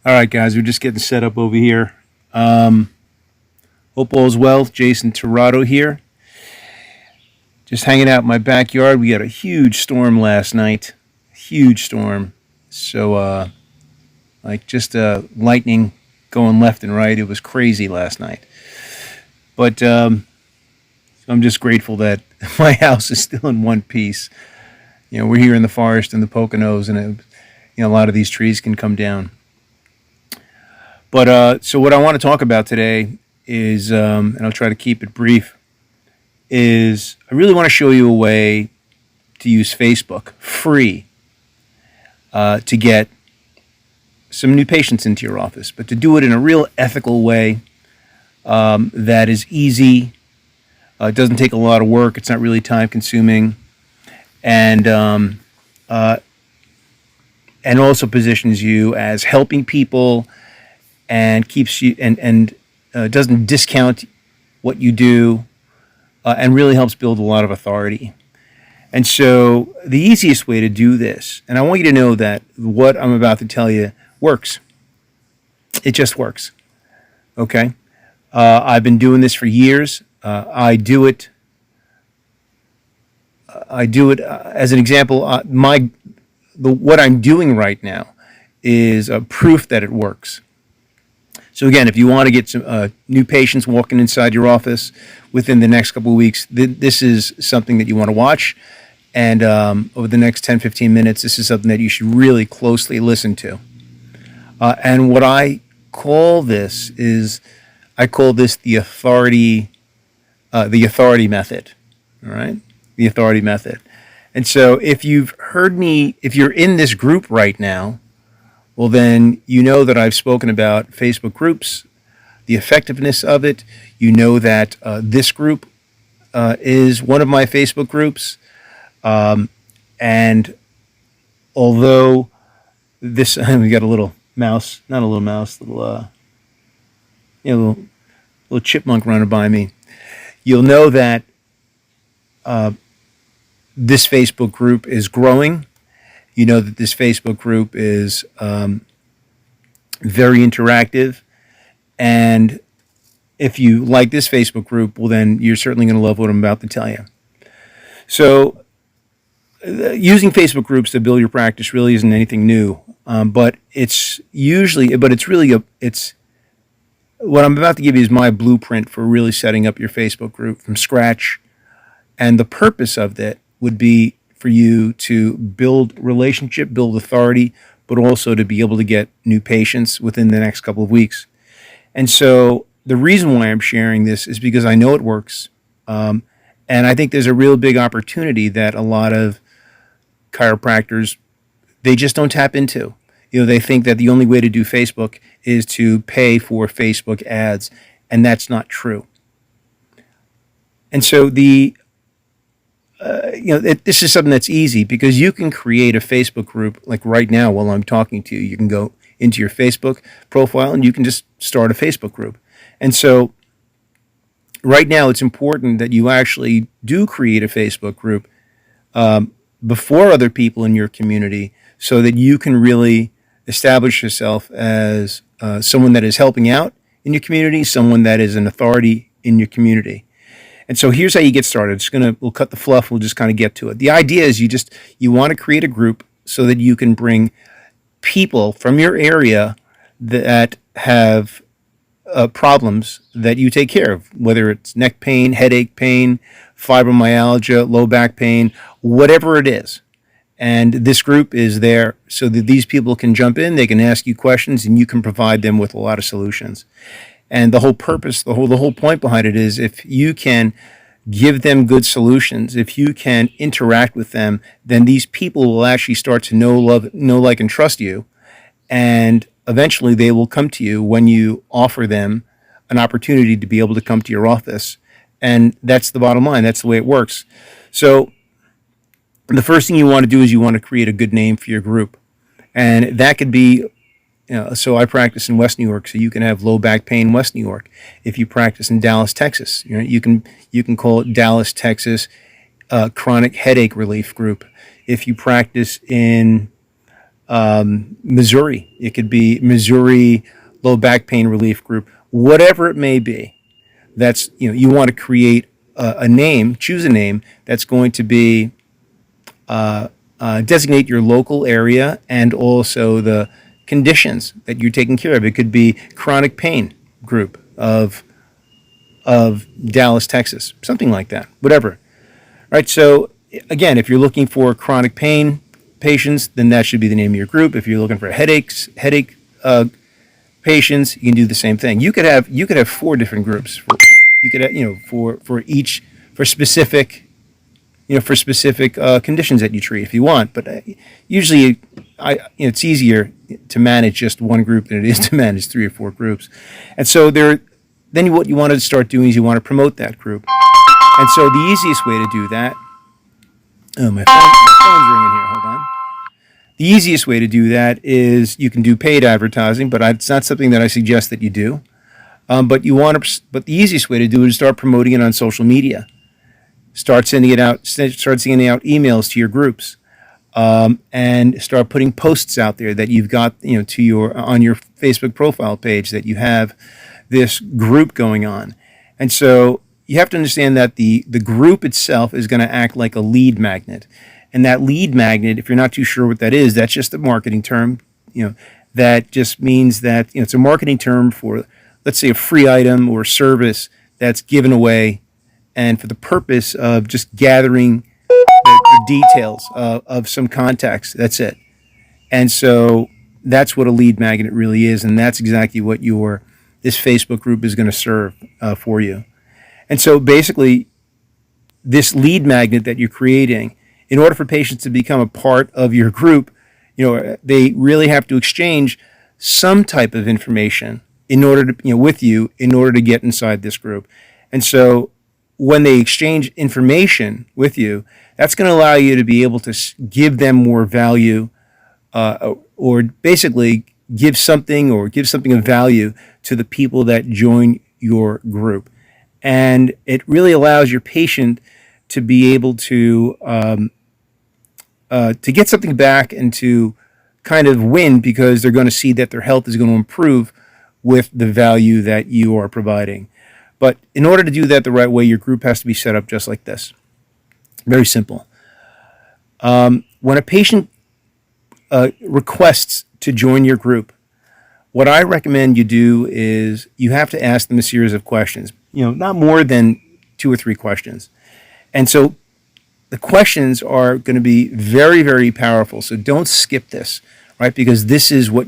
All right, guys, we're just getting set up over here. Hope all is well. Jason Torado here. Just hanging out in my backyard. We had a huge storm last night. Huge storm. So, just lightning going left and right. It was crazy last night. But I'm just grateful that my house is still in one piece. You know, we're here in the forest in the Poconos, and a lot of these trees can come down. But so what I want to talk about today is, and I'll try to keep it brief, is I really want to show you a way to use Facebook free to get some new patients into your office, but to do it in a real ethical way that is easy. It doesn't take a lot of work. It's not really time consuming, and also positions you as helping people and keeps you and doesn't discount what you do, and really helps build a lot of authority. And so the easiest way to do this, and I want you to know that what I'm about to tell you works. It just works. Okay? I've been doing this for years. I do it as an example. What I'm doing right now is a proof that it works. So again, if you want to get some new patients walking inside your office within the next couple of weeks, this is something that you want to watch. And over the next 10, 15 minutes, this is something that you should really closely listen to. And what I call this the authority method. All right, the authority method. And so if you've heard me, if you're in this group right now, well, then you know that I've spoken about Facebook groups, the effectiveness of it. You know that this group is one of my Facebook groups. And although this, we got a little mouse, not a little mouse, little chipmunk running by me. You'll know that this Facebook group is growing. You know that this Facebook group is very interactive. And if you like this Facebook group, well, then you're certainly going to love what I'm about to tell you. So using Facebook groups to build your practice really isn't anything new. But what I'm about to give you is my blueprint for really setting up your Facebook group from scratch. And the purpose of that would be for you to build relationship, build authority, but also to be able to get new patients within the next couple of weeks. And so the reason why I'm sharing this is because I know it works. And I think there's a real big opportunity that a lot of chiropractors, they just don't tap into. They think that the only way to do Facebook is to pay for Facebook ads, and that's not true. And so this is something that's easy because you can create a Facebook group like right now while I'm talking to you. You can go into your Facebook profile and you can just start a Facebook group. And so right now it's important that you actually do create a Facebook group before other people in your community so that you can really establish yourself as someone that is helping out in your community, someone that is an authority in your community. And so here's how you get started. We'll cut the fluff. We'll just kind of get to it. The idea is you want to create a group so that you can bring people from your area that have problems that you take care of, whether it's neck pain, headache pain, fibromyalgia, low back pain, whatever it is. And this group is there so that these people can jump in, they can ask you questions, and you can provide them with a lot of solutions. And the whole purpose, the whole point behind it is if you can give them good solutions, if you can interact with them, then these people will actually start to know, like, and trust you. And eventually they will come to you when you offer them an opportunity to be able to come to your office. And that's the bottom line. That's the way it works. So the first thing you want to do is you want to create a good name for your group. And that could be, so I practice in West New York, so you can have low back pain West New York. If you practice in Dallas, Texas, you can call it Dallas, Texas Chronic Headache Relief Group. If you practice in Missouri. It could be Missouri Low Back Pain Relief Group, whatever it may be. That's, you want to create a name, choose a name that's going to be designate your local area and also the conditions that you're taking care of. It could be chronic pain group of Dallas, Texas, something like that, whatever. Right. So again, if you're looking for chronic pain patients, then that should be the name of your group. If you're looking for headache patients, you can do the same thing. You could have 4 different groups. You could have, for each for specific conditions that you treat if you want. But usually, it's easier to manage just one group than it is to manage 3 or 4 groups. And so then what you want to start doing is you want to promote that group. And so the easiest way to do that. Oh, my phone's ringing here. Hold on. The easiest way to do that is you can do paid advertising, but it's not something that I suggest that you do. But the easiest way to do it is start promoting it on social media. Start sending out emails to your groups, and start putting posts out there that you've got, on your Facebook profile page that you have this group going on. And so you have to understand that the group itself is going to act like a lead magnet. And that lead magnet, if you're not too sure what that is, that's just a marketing term. That just means that it's a marketing term for, let's say, a free item or service that's given away, and for the purpose of just gathering the details of some contacts. That's it. And so that's what a lead magnet really is, and that's exactly what this Facebook group is going to serve for you. And so basically, this lead magnet that you're creating, in order for patients to become a part of your group, they really have to exchange some type of information with you in order to get inside this group. And so when they exchange information with you, that's going to allow you to be able to give them more value, or basically give something of value to the people that join your group. And it really allows your patient to be able to get something back and to kind of win, because they're going to see that their health is going to improve with the value that you are providing. But in order to do that the right way, your group has to be set up just like this. Very simple. When a patient requests to join your group, what I recommend you do is you have to ask them a series of questions, not more than 2 or 3 questions. And so the questions are going to be very, very powerful. So don't skip this, right? Because this is what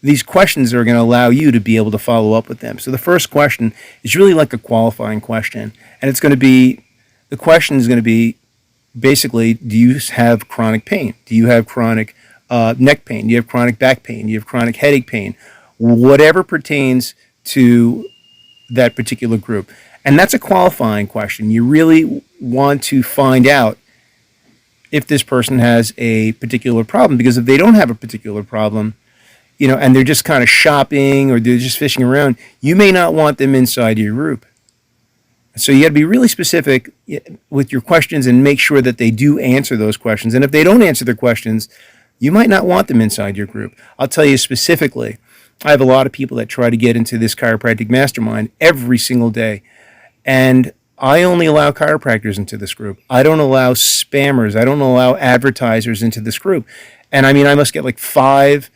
these questions are going to allow you to be able to follow up with them. So the first question is really like a qualifying question. And the question is going to be basically, do you have chronic pain? Do you have chronic neck pain? Do you have chronic back pain? Do you have chronic headache pain? Whatever pertains to that particular group. And that's a qualifying question. You really want to find out if this person has a particular problem, because if they don't have a particular problem, and they're just kind of shopping or they're just fishing around, you may not want them inside your group. So you got to be really specific with your questions and make sure that they do answer those questions. And if they don't answer their questions, you might not want them inside your group. I'll tell you specifically, I have a lot of people that try to get into this chiropractic mastermind every single day. And I only allow chiropractors into this group. I don't allow spammers. I don't allow advertisers into this group. And I must get like 5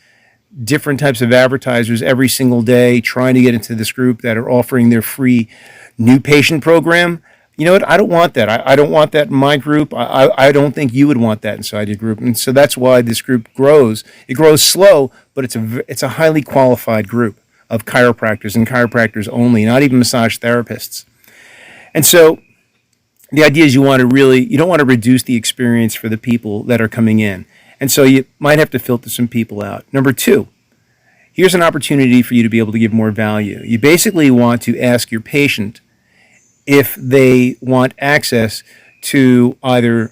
different types of advertisers every single day trying to get into this group that are offering their free new patient program. You know what? I don't want that. I don't want that in my group. I don't think you would want that inside your group. And so that's why this group grows. It grows slow, but it's a highly qualified group of chiropractors and chiropractors only, not even massage therapists. And so the idea is you don't want to reduce the experience for the people that are coming in. And so you might have to filter some people out. Number 2, here's an opportunity for you to be able to give more value. You basically want to ask your patient if they want access to either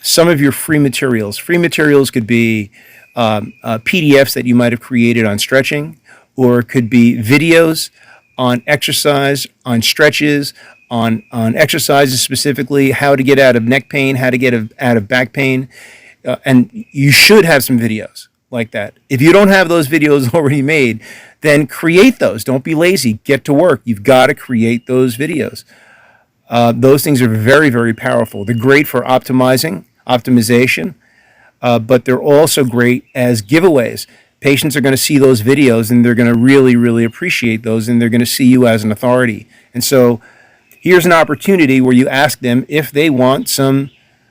some of your free materials. Free materials could be PDFs that you might have created on stretching, or it could be videos on exercise, on stretches, on exercises specifically, how to get out of neck pain, how to get out of back pain. And you should have some videos. like that. If you don't have those videos already made, then create those. Don't be lazy. Get to work. You've got to create those videos. Those things are very, very powerful. They're great for optimization, but they're also great as giveaways. Patients are going to see those videos and they're going to really, really appreciate those, and they're going to see you as an authority. And so here's an opportunity where you ask them if they want some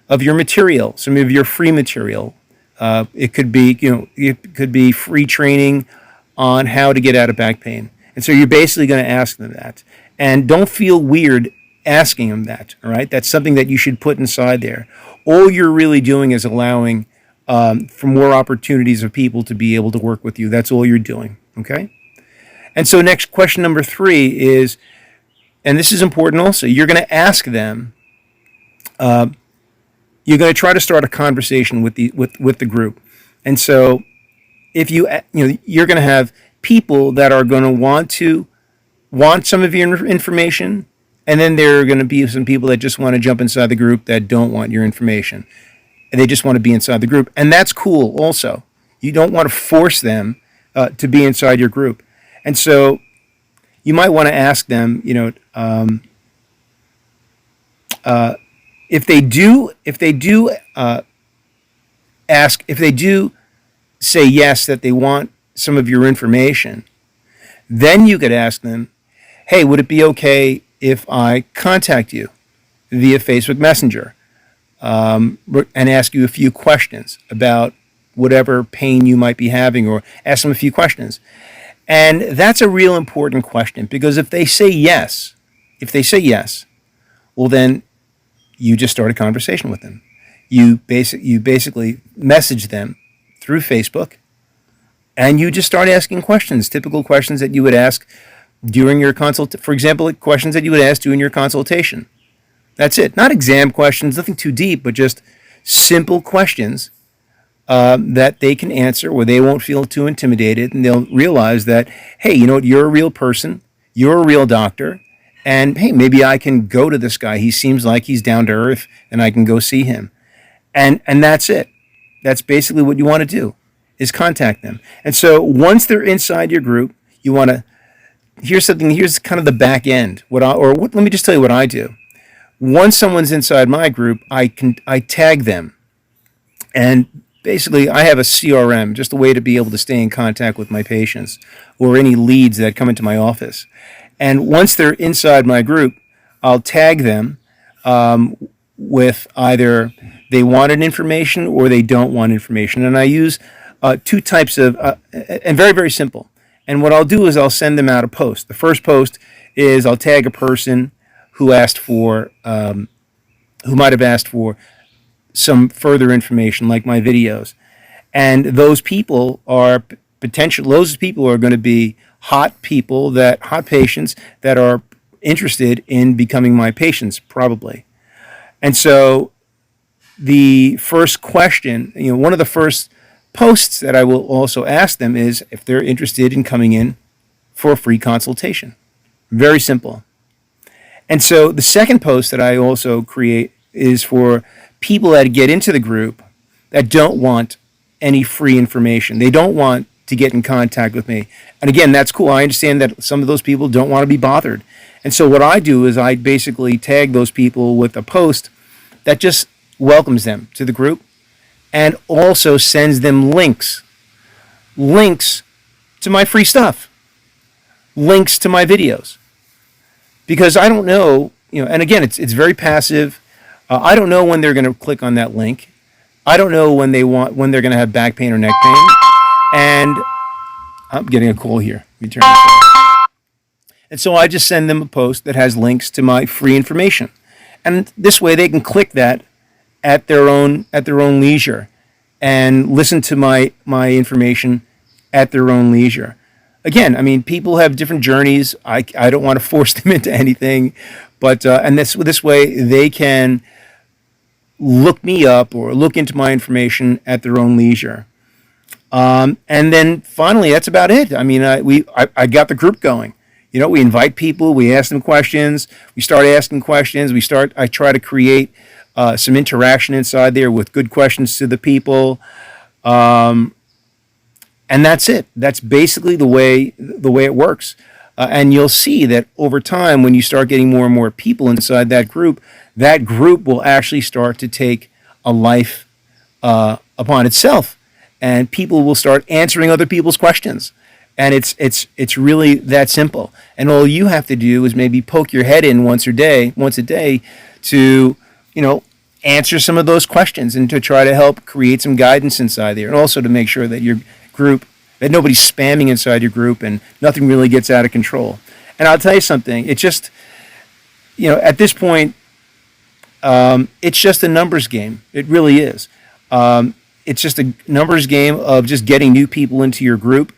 of your material, some of your free material. It could be free training on how to get out of back pain. And so you're basically going to ask them that. And don't feel weird asking them that, all right? That's something that you should put inside there. All you're really doing is allowing for more opportunities of people to be able to work with you. That's all you're doing, okay? And so next, question number 3 is, and this is important also, you're going to ask them, you're going to try to start a conversation with the group. And so if you're going to have people that are going to want some of your information, and then there are going to be some people that just want to jump inside the group that don't want your information. And they just want to be inside the group. And that's cool also. You don't want to force them to be inside your group. And so you might want to ask them, if they do say yes, that they want some of your information, then you could ask them, hey, would it be okay if I contact you via Facebook Messenger and ask you a few questions about whatever pain you might be having, or ask them a few questions? And that's a real important question, because if they say yes, well, then you just start a conversation with them. You basically message them through Facebook, and you just start asking questions, typical questions that you would ask during your consult. For example, questions that you would ask during your consultation. That's it. Not exam questions, nothing too deep, but just simple questions that they can answer where they won't feel too intimidated, and they'll realize that, hey, you know what, you're a real person, you're a real doctor, and hey, maybe I can go to this guy. He seems like he's down to earth, and I can go see him. And that's it. That's basically what you want to do, is contact them. And so once they're inside your group, you want to, here's kind of the back end. Let me just tell you what I do. Once someone's inside my group, I tag them. And basically, I have a CRM, just a way to be able to stay in contact with my patients or any leads that come into my office. And once they're inside my group, I'll tag them with either they wanted information or they don't want information. And I use 2 types of, and very, very simple. And what I'll do is I'll send them out a post. The first post is I'll tag a person who asked for, who might have asked for some further information, like my videos. And those people are those people are going to be hot patients that are interested in becoming my patients, probably. And so the first question, one of the first posts that I will also ask them is if they're interested in coming in for a free consultation. Very simple. And so the second post that I also create is for people that get into the group that don't want any free information. They don't want to get in contact with me. And again, that's cool. I understand that some of those people don't want to be bothered. And so what I do is I basically tag those people with a post that just welcomes them to the group and also sends them links to my free stuff, links to my videos. Because I don't know, and again, it's very passive. I don't know when they're going to click on that link. I don't know when they're going to have back pain or neck pain. And I'm getting a call here. Let me turn this off. And so I just send them a post that has links to my free information. And this way they can click that at their own leisure and listen to my information at their own leisure. Again, I mean, people have different journeys. I don't want to force them into anything, but and this way they can look me up or look into my information at their own leisure. And then finally, that's about it. I mean, I got the group going. We invite people, we ask them questions, we start asking questions, I try to create some interaction inside there with good questions to the people. and that's it. That's basically the way it works. And you'll see that over time, when you start getting more and more people inside that group will actually start to take a life upon itself, and people will start answering other people's questions. And it's really that simple. And all you have to do is maybe poke your head in once a day, to answer some of those questions and to try to help create some guidance inside there, and also to make sure that your group that nobody's spamming inside your group and nothing really gets out of control. And I'll tell you something, it's just, at this point, it's just a numbers game. It really is. It's just a numbers game of just getting new people into your group,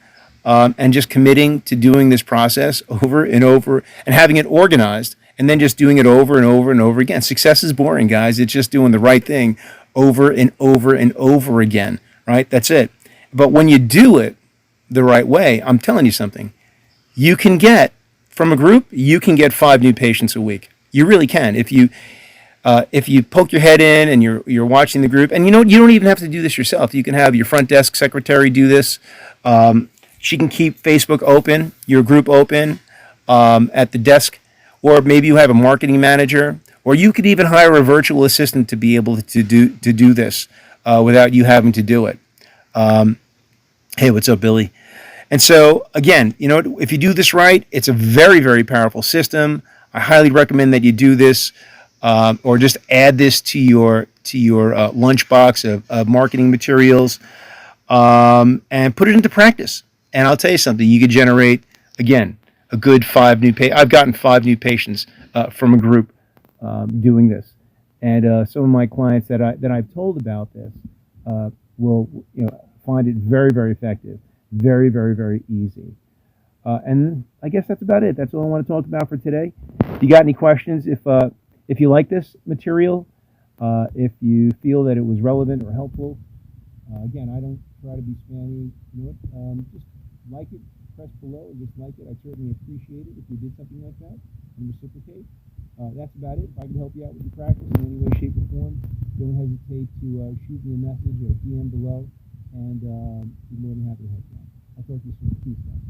and just committing to doing this process over and over and having it organized, and then just doing it over and over and over again. Success is boring, guys. It's just doing the right thing over and over and over again, right? That's it. But when you do it the right way, I'm telling you something, you can get, from a group, you can get 5 new patients a week. You really can. If you poke your head in and you're watching the group, and you don't even have to do this yourself. You can have your front desk secretary do this. She can keep Facebook open, your group open, at the desk, or maybe you have a marketing manager, or you could even hire a virtual assistant to be able to do this without you having to do it. Hey, what's up, Billy? And so, again, if you do this right, it's a very, very powerful system. I highly recommend that you do this, or just add this to your lunchbox of marketing materials, and put it into practice. And I'll tell you something, you could generate, again, a good 5 new I've gotten 5 new patients from a group doing this. And some of my clients that I've told about this will find it very, very effective, very, very, very easy. And I guess that's about it. That's all I want to talk about for today. If you got any questions, if you like this material, if you feel that it was relevant or helpful, again, I don't try to be spammy. Just like it, press below, and just like it. I certainly appreciate it if you did something like that and reciprocate. That's about it. If I can help you out with your practice in any way, shape, or form, don't hesitate to shoot me a message or DM below, and be more than happy to help you out. I'll talk to you soon. Peace, guys.